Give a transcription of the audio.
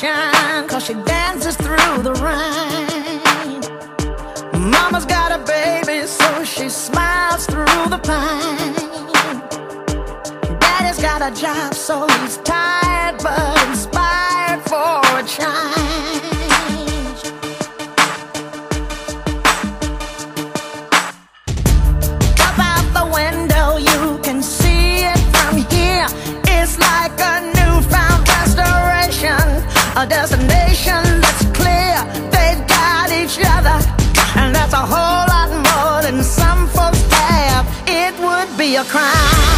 shine, 'cause she dances through the rain. Mama's got a baby, so she smiles through the pain. Daddy's got a job, so he's tired but inspired for a change. Up out the window, you can see it from here. It's like a newfound restoration, a destination that's clear. They've got each other, and that's a whole lot more than some folks have. It would be a crime